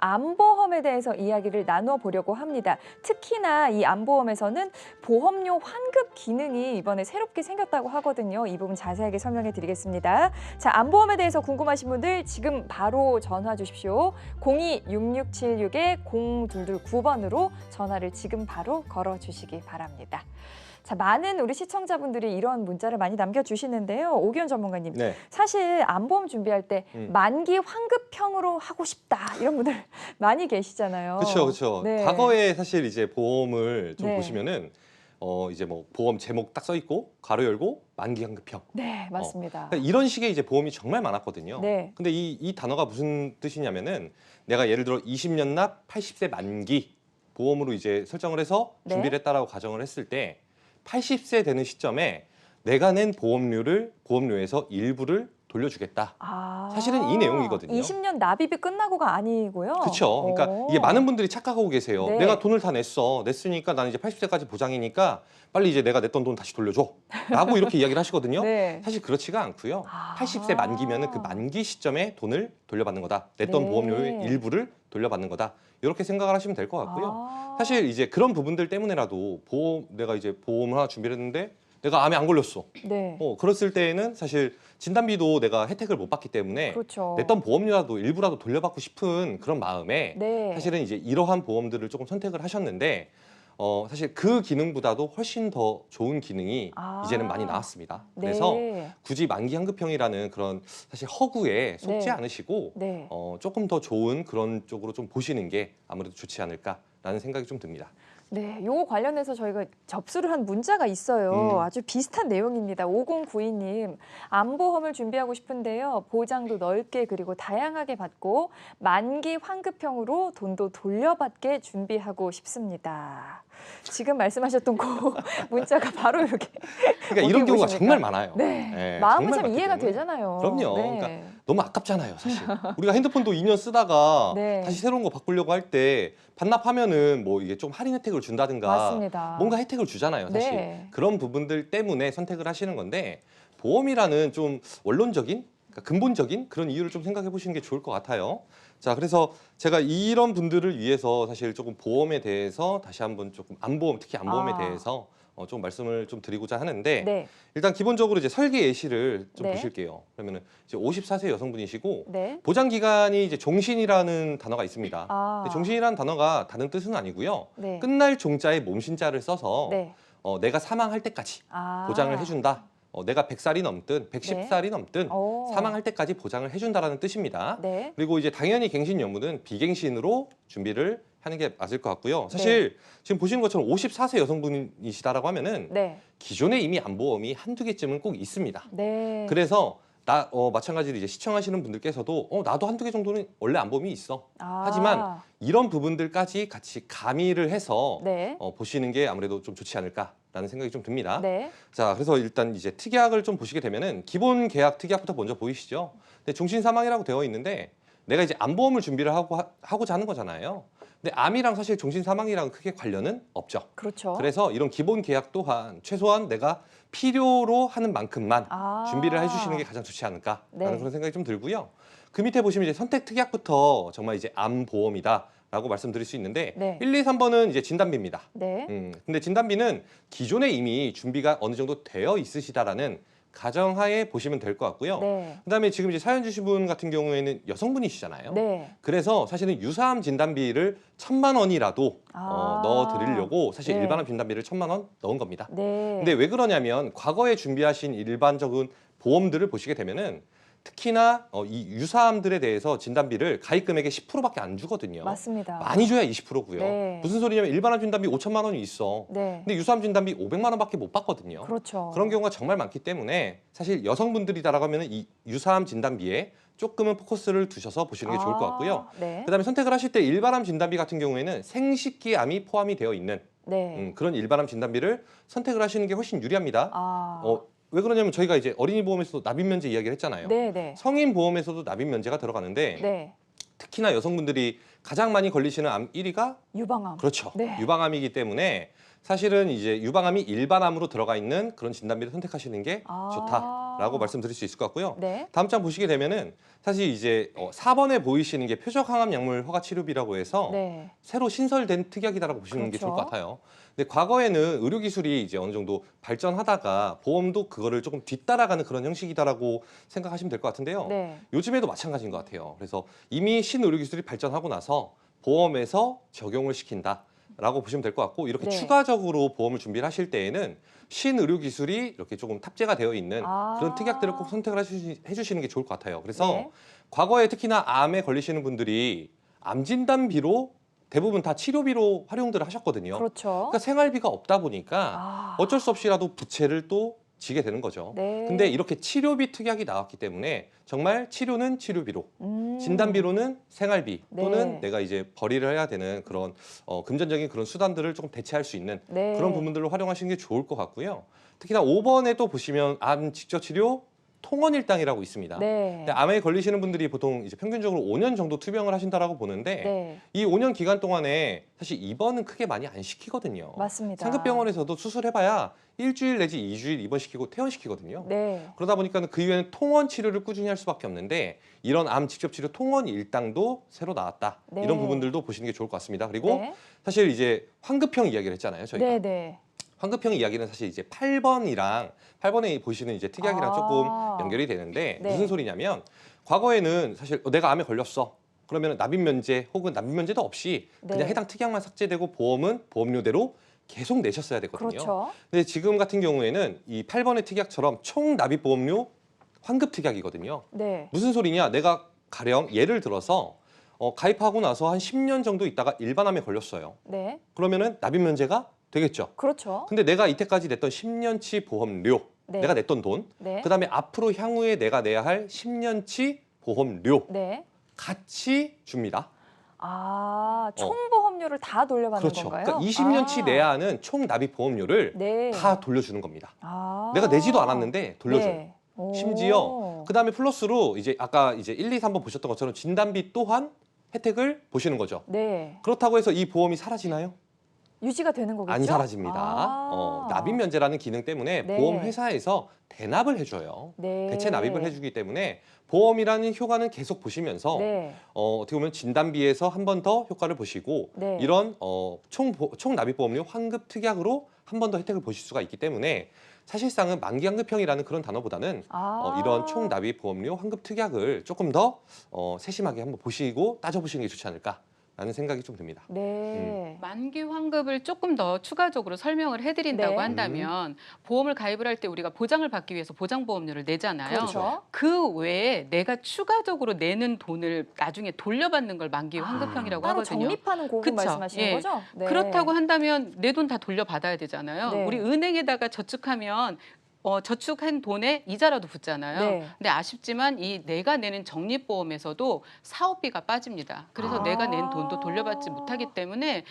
암보험에 대해서 이야기를 나눠 보려고 합니다. 특히나 이 암보험에서는 보험료 환급 기능이 이번에 새롭게 생겼다고 하거든요. 이 부분 자세하게 설명해 드리겠습니다. 자, 암보험에 대해서 궁금하신 분들 지금 바로 전화 주십시오. 02-6626-0229번으로 전화를 지금 바로 걸어주시기 바랍니다. 자, 많은 우리 시청자분들이 이런 문자를 많이 남겨주시는데요. 오기훈 전문가님, 네. 사실 암보험 준비할 때 만기 환급형으로 하고 싶다 이런 분들 많이 계시잖아요. 그렇죠, 그렇죠. 네. 과거에 사실 이제 보험을 좀 네. 보시면은 이제 뭐 보험 제목 딱 써 있고 가로 열고 만기 환급형. 네, 맞습니다. 그러니까 이런 식의 이제 보험이 정말 많았거든요. 네. 근데 이 단어가 무슨 뜻이냐면은 내가 예를 들어 20년 납 80세 만기 보험으로 이제 설정을 해서 네. 준비를 했다라고 가정을 했을 때 80세 되는 시점에 내가 낸 보험료에서 일부를 돌려주겠다. 사실은 이 내용이거든요. 20년 납입이 끝나고가 아니고요. 그렇죠. 그러니까 이게 많은 분들이 착각하고 계세요. 네. 내가 돈을 다 냈으니까 나는 이제 80세까지 보장이니까 빨리 이제 내가 냈던 돈 다시 돌려줘. 라고 이렇게 이야기를 하시거든요. 네. 사실 그렇지가 않고요. 80세 만기면은 그 만기 시점에 돈을 돌려받는 거다. 냈던 네. 보험료의 일부를 돌려받는 거다. 이렇게 생각을 하시면 될 것 같고요. 사실 이제 그런 부분들 때문에라도 내가 이제 보험을 하나 준비를 했는데 내가 암에 안 걸렸어. 네. 그랬을 때에는 사실 진단비도 내가 혜택을 못 받기 때문에 그렇죠. 냈던 보험료라도 일부라도 돌려받고 싶은 그런 마음에 네. 사실은 이제 이러한 보험들을 조금 선택을 하셨는데 사실 그 기능보다도 훨씬 더 좋은 기능이 이제는 많이 나왔습니다. 그래서 네. 굳이 만기 환급형이라는 그런 사실 허구에 속지 네. 않으시고 네. 조금 더 좋은 그런 쪽으로 좀 보시는 게 아무래도 좋지 않을까라는 생각이 좀 듭니다. 네, 요거 관련해서 저희가 접수를 한 문자가 있어요. 아주 비슷한 내용입니다. 5092님, 암보험을 준비하고 싶은데요. 보장도 넓게 그리고 다양하게 받고 만기 환급형으로 돈도 돌려받게 준비하고 싶습니다. 지금 말씀하셨던 그 문자가 바로 이렇게 그러니까 이런 경우가 정말 많아요. 네, 네, 마음은 정말 참 많기 이해가 때문에. 되잖아요. 그럼요. 네. 그러니까 너무 아깝잖아요, 사실. 우리가 핸드폰도 2년 쓰다가 네. 다시 새로운 거 바꾸려고 할 때 반납하면은 뭐 이게 좀 할인 혜택을 준다든가 맞습니다. 뭔가 혜택을 주잖아요, 사실. 네. 그런 부분들 때문에 선택을 하시는 건데 보험이라는 좀 원론적인, 그러니까 근본적인 그런 이유를 좀 생각해 보시는 게 좋을 것 같아요. 자, 그래서 제가 이런 분들을 위해서 사실 조금 보험에 대해서 다시 한번 조금 암보험, 특히 암보험에 대해서 좀 말씀을 좀 드리고자 하는데 네. 일단 기본적으로 이제 설계 예시를 좀 네. 보실게요. 그러면은 이제 54세 여성분이시고 네. 보장 기간이 이제 종신이라는 단어가 있습니다. 근데 종신이라는 단어가 다른 뜻은 아니고요. 네. 끝날 종자에 몸신자를 써서 네. 내가 사망할 때까지 보장을 해준다. 내가 100살이 넘든 110살이 넘든 사망할 때까지 보장을 해준다라는 뜻입니다. 네. 그리고 이제 당연히 갱신 여부는 비갱신으로 준비를 하는 게 맞을 것 같고요. 사실 지금 보시는 것처럼 54세 여성분이시다라고 하면은 네. 기존에 이미 암보험이 한두 개쯤은 꼭 있습니다. 네. 그래서 마찬가지로 이제 시청하시는 분들께서도 나도 한두 개 정도는 원래 암보험이 있어. 하지만 이런 부분들까지 같이 가미를 해서 네. 보시는 게 아무래도 좀 좋지 않을까라는 생각이 좀 듭니다. 네. 자, 그래서 일단 이제 특약을 좀 보시게 되면은 기본 계약 특약부터 먼저 보이시죠? 근데 종신 사망이라고 되어 있는데 내가 이제 암보험을 준비를 하고자 하는 거잖아요. 근데 암이랑 사실 종신 사망이랑 크게 관련은 없죠. 그렇죠. 그래서 이런 기본 계약 또한 최소한 내가 필요로 하는 만큼만 준비를 해주시는 게 가장 좋지 않을까라는 그런 생각이 좀 들고요. 그 밑에 보시면 이제 선택 특약부터 정말 이제 암보험이다라고 말씀드릴 수 있는데 1, 2, 3번은 이제 진단비입니다. 네. 근데 진단비는 기존에 이미 준비가 어느 정도 되어 있으시다라는 가정하에 보시면 될 것 같고요. 네. 그다음에 지금 이제 사연 주신 분 같은 경우에는 여성분이시잖아요. 네. 그래서 사실은 유사암 진단비를 1,000만 원이라도 넣어 드리려고 사실 일반암 진단비를 1,000만 원 넣은 겁니다. 네. 근데 왜 그러냐면 과거에 준비하신 일반적인 보험들을 보시게 되면은 특히나 이 유사암들에 대해서 진단비를 가입 금액의 10%밖에 안 주거든요. 맞습니다. 많이 줘야 20%고요. 네. 무슨 소리냐면 일반암 진단비 5,000만 원이 있어. 네. 근데 유사암 진단비 500만 원밖에 못 받거든요. 그렇죠. 그런 경우가 정말 많기 때문에 사실 여성분들이다라고 하면 이 유사암 진단비에 조금은 포커스를 두셔서 보시는 게 좋을 것 같고요. 네. 그다음에 선택을 하실 때 일반암 진단비 같은 경우에는 생식기암이 포함이 되어 있는 그런 일반암 진단비를 선택을 하시는 게 훨씬 유리합니다. 왜 그러냐면 저희가 이제 어린이 보험에서도 납입 면제 이야기를 했잖아요. 네. 성인 보험에서도 납입 면제가 들어가는데 네. 특히나 여성분들이 가장 많이 걸리시는 암 1위가 유방암. 그렇죠. 네. 유방암이기 때문에 사실은 이제 유방암이 일반암으로 들어가 있는 그런 진단비를 선택하시는 게 좋다. 라고 말씀드릴 수 있을 것 같고요. 네. 다음 장 보시게 되면은 사실 이제 4번에 보이시는 게 표적 항암 약물 허가 치료비라고 해서 네. 새로 신설된 특약이다라고 보시는 게 그렇죠. 좋을 것 같아요. 근데 과거에는 의료 기술이 이제 어느 정도 발전하다가 보험도 그거를 조금 뒤따라가는 그런 형식이다라고 생각하시면 될 것 같은데요. 네. 요즘에도 마찬가지인 것 같아요. 그래서 이미 신의료 기술이 발전하고 나서 보험에서 적용을 시킨다라고 보시면 될 것 같고 이렇게 네. 추가적으로 보험을 준비를 하실 때에는 신의료 기술이 이렇게 조금 탑재가 되어 있는 그런 특약들을 꼭 선택을 해주시는 게 좋을 것 같아요. 그래서 네. 과거에 특히나 암에 걸리시는 분들이 암 진단비로 대부분 다 치료비로 활용들을 하셨거든요. 그렇죠. 그러니까 생활비가 없다 보니까 아. 어쩔 수 없이라도 부채를 또 지게 되는 거죠. 네. 근데 이렇게 치료비 특약이 나왔기 때문에 정말 치료는 치료비로, 음. 진단비로는 생활비 또는 네. 내가 이제 벌이를 해야 되는 그런 금전적인 그런 수단들을 조금 대체할 수 있는 네. 그런 부분들로 활용하시는 게 좋을 것 같고요. 특히나 5번에 또 보시면 암 직접 치료 통원 일당이라고 있습니다. 네. 근데 암에 걸리시는 분들이 보통 이제 평균적으로 5년 정도 투병을 하신다라고 보는데 네. 이 5년 기간 동안에 사실 입원은 크게 많이 안 시키거든요. 맞습니다. 상급병원에서도 수술해봐야 일주일 내지 2주일 입원시키고 퇴원시키거든요. 네. 그러다 보니까 그 이후에는 통원 치료를 꾸준히 할 수밖에 없는데 이런 암 직접 치료 통원 일당도 새로 나왔다. 네. 이런 부분들도 보시는 게 좋을 것 같습니다. 그리고 네. 사실 이제 환급형 이야기를 했잖아요. 저희가. 네. 네. 환급형 이야기는 사실 이제 8번에 보시는 이제 특약이랑 조금 아. 연결이 되는데 네. 무슨 소리냐면 과거에는 사실 내가 암에 걸렸어. 그러면 납입 면제 혹은 납입 면제도 없이 그냥 네. 해당 특약만 삭제되고 보험은 보험료대로 계속 내셨어야 됐거든요. 그렇죠. 근데 지금 같은 경우에는 이 8번의 특약처럼 총 납입 보험료 환급 특약이거든요. 네. 무슨 소리냐? 내가 가령 예를 들어서 가입하고 나서 한 10년 정도 있다가 일반암에 걸렸어요. 네. 그러면은 납입 면제가 되겠죠. 그렇죠. 근데 내가 이때까지 냈던 10년치 보험료, 네. 내가 냈던 돈, 네. 그다음에 앞으로 향후에 내가 내야 할 10년치 보험료 네. 같이 줍니다. 아, 총보험료를 다 돌려받는 그렇죠. 건가요? 그러니까 20년치 아. 내야 하는 총 납입 보험료를 네. 다 돌려주는 겁니다. 아. 내가 내지도 않았는데 돌려줘요. 네. 오. 심지어 그다음에 플러스로 이제 아까 이제 1, 2, 3번 보셨던 것처럼 진단비 또한 혜택을 보시는 거죠. 네. 그렇다고 해서 이 보험이 사라지나요? 유지가 되는 거겠죠? 안 사라집니다. 아. 납입 면제라는 기능 때문에 네. 보험 회사에서 대납을 해줘요. 네. 대체 납입을 해주기 때문에 보험이라는 효과는 계속 보시면서 네. 어떻게 보면 진단비에서 한 번 더 효과를 보시고 네. 이런 총 납입 보험료 환급 특약으로 한 번 더 혜택을 보실 수가 있기 때문에 사실상은 만기 환급형이라는 그런 단어보다는 아. 이런 총 납입 보험료 환급 특약을 조금 더 세심하게 한번 보시고 따져보시는 게 좋지 않을까라는 생각이 좀 듭니다. 네. 만기 환급을 조금 더 추가적으로 설명을 해드린다고 네. 한다면 보험을 가입을 할 때 우리가 보장을 받기 위해서 보장보험료를 내잖아요. 그렇죠. 그 외에 내가 추가적으로 내는 돈을 나중에 돌려받는 걸 만기 환급형이라고 따로 하거든요. 적립하는 고금 그쵸. 말씀하시는 예. 거죠? 네. 그렇다고 한다면 내 돈 다 돌려받아야 되잖아요. 네. 우리 은행에다가 저축하면 저축한 돈에 이자라도 붙잖아요. 네. 근데 아쉽지만 이 내가 내는 적립보험에서도 사업비가 빠집니다. 그래서 아. 내가 낸 돈도 돌려받지 못하기 때문에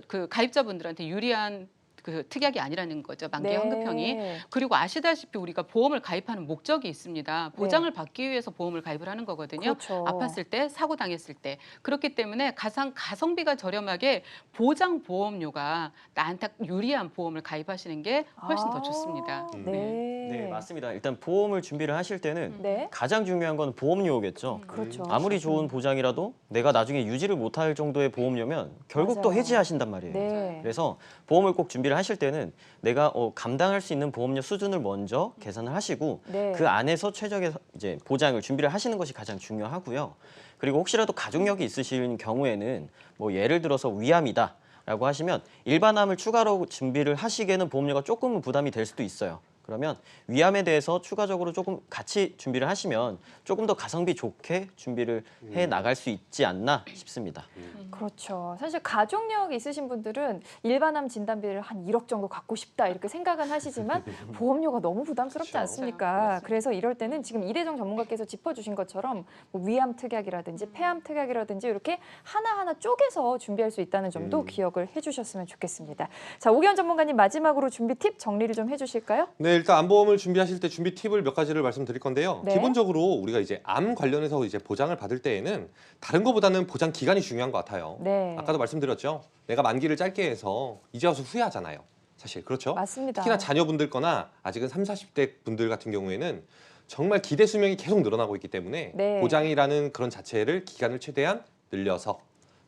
그 가입자분들한테 유리한 그 특약이 아니라는 거죠. 만기 네. 환급형이. 그리고 아시다시피 우리가 보험을 가입하는 목적이 있습니다. 보장을 받기 위해서 보험을 가입을 하는 거거든요. 그렇죠. 아팠을 때, 사고 당했을 때. 그렇기 때문에 가성비가 저렴하게 보장 보험료가 나한테 유리한 보험을 가입하시는 게 훨씬 더 좋습니다. 네. 네, 맞습니다. 일단 보험을 준비를 하실 때는 네. 가장 중요한 건 보험료겠죠. 그렇죠. 아무리 좋은 보장이라도 내가 나중에 유지를 못할 정도의 보험료면 결국 또 맞아요. 해지하신단 말이에요. 네. 그래서 보험을 꼭 준비를 하실 때는 내가 감당할 수 있는 보험료 수준을 먼저 계산을 하시고 네. 그 안에서 최적의 이제 보장을 준비를 하시는 것이 가장 중요하고요. 그리고 혹시라도 가족력이 있으신 경우에는 뭐 예를 들어서 위암이다라고 하시면 일반암을 추가로 준비를 하시기에는 보험료가 조금은 부담이 될 수도 있어요. 그러면 위암에 대해서 추가적으로 조금 같이 준비를 하시면 조금 더 가성비 좋게 준비를 해 나갈 수 있지 않나 싶습니다. 그렇죠. 사실 가족력 있으신 분들은 일반암 진단비를 한 1억 정도 갖고 싶다 이렇게 생각은 하시지만 보험료가 너무 부담스럽지 그렇죠. 않습니까? 그래서 이럴 때는 지금 이대정 전문가께서 짚어주신 것처럼 뭐 위암 특약이라든지 폐암 특약이라든지 이렇게 하나하나 쪼개서 준비할 수 있다는 점도 기억을 해주셨으면 좋겠습니다. 자, 오기현 전문가님 마지막으로 준비 팁 정리를 좀 해주실까요? 네, 일단 암보험을 준비하실 때 준비 팁을 몇 가지를 말씀드릴 건데요. 네. 기본적으로 우리가 이제 암 관련해서 이제 보장을 받을 때에는 다른 것보다는 보장 기간이 중요한 것 같아요. 네. 아까도 말씀드렸죠. 내가 만기를 짧게 해서 이제 와서 후회하잖아요. 사실 그렇죠. 맞습니다. 특히나 자녀분들 거나 아직은 30, 40대 분들 같은 경우에는 정말 기대 수명이 계속 늘어나고 있기 때문에 네. 보장이라는 그런 자체를 기간을 최대한 늘려서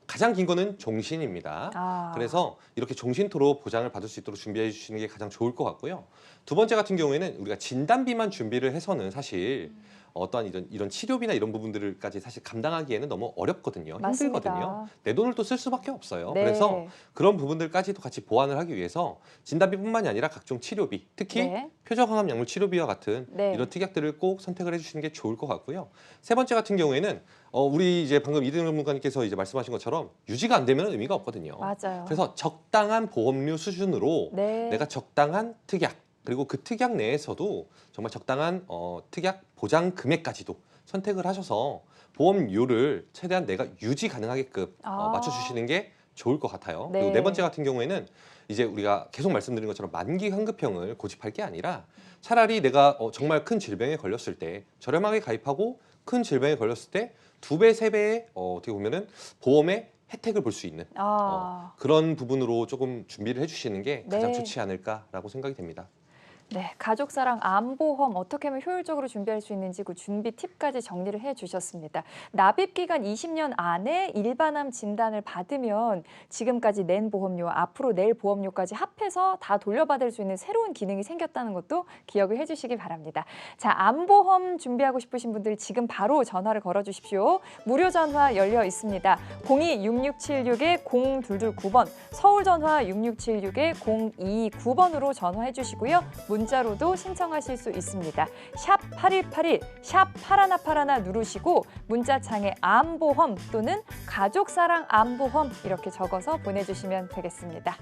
가장 긴 거는 종신입니다. 아. 그래서 이렇게 종신토로 보장을 받을 수 있도록 준비해 주시는 게 가장 좋을 것 같고요. 두 번째 같은 경우에는 우리가 진단비만 준비를 해서는 사실 어떠한 이런 치료비나 이런 부분들까지 사실 감당하기에는 너무 어렵거든요. 맞습니다. 힘들거든요. 내 돈을 또 쓸 수밖에 없어요. 네. 그래서 그런 부분들까지도 같이 보완을 하기 위해서 진단비뿐만이 아니라 각종 치료비, 특히 네. 표적항암 약물 치료비와 같은 네. 이런 특약들을 꼭 선택을 해주시는 게 좋을 것 같고요. 세 번째 같은 경우에는 우리 이제 방금 이든 전문가님께서 이제 말씀하신 것처럼 유지가 안 되면 의미가 없거든요. 맞아요. 그래서 적당한 보험료 수준으로 네. 내가 적당한 특약 그리고 그 특약 내에서도 정말 적당한 특약 보장 금액까지도 선택을 하셔서 보험료를 최대한 내가 유지 가능하게끔 맞춰주시는 게 좋을 것 같아요. 네. 그리고 네 번째 같은 경우에는 이제 우리가 계속 말씀드린 것처럼 만기 환급형을 고집할 게 아니라 차라리 내가 정말 큰 질병에 걸렸을 때 저렴하게 가입하고 큰 질병에 걸렸을 때 2배, 3배의 어떻게 보면은 보험의 혜택을 볼 수 있는 그런 부분으로 조금 준비를 해주시는 게 가장 네. 좋지 않을까라고 생각이 됩니다. 네, 가족사랑 암보험 어떻게 하면 효율적으로 준비할 수 있는지 그 준비 팁까지 정리를 해주셨습니다. 납입 기간 20년 안에 일반암 진단을 받으면 지금까지 낸 보험료, 앞으로 낼 보험료까지 합해서 다 돌려받을 수 있는 새로운 기능이 생겼다는 것도 기억을 해주시기 바랍니다. 자, 암보험 준비하고 싶으신 분들 지금 바로 전화를 걸어주십시오. 무료 전화 열려 있습니다. 02-6676-0229번, 서울 전화 6676-0229번으로 전화해 주시고요. 문자로도 신청하실 수 있습니다. 샵 8181, 샵 8181 누르시고 문자창에 암보험 또는 가족사랑 암보험 이렇게 적어서 보내주시면 되겠습니다.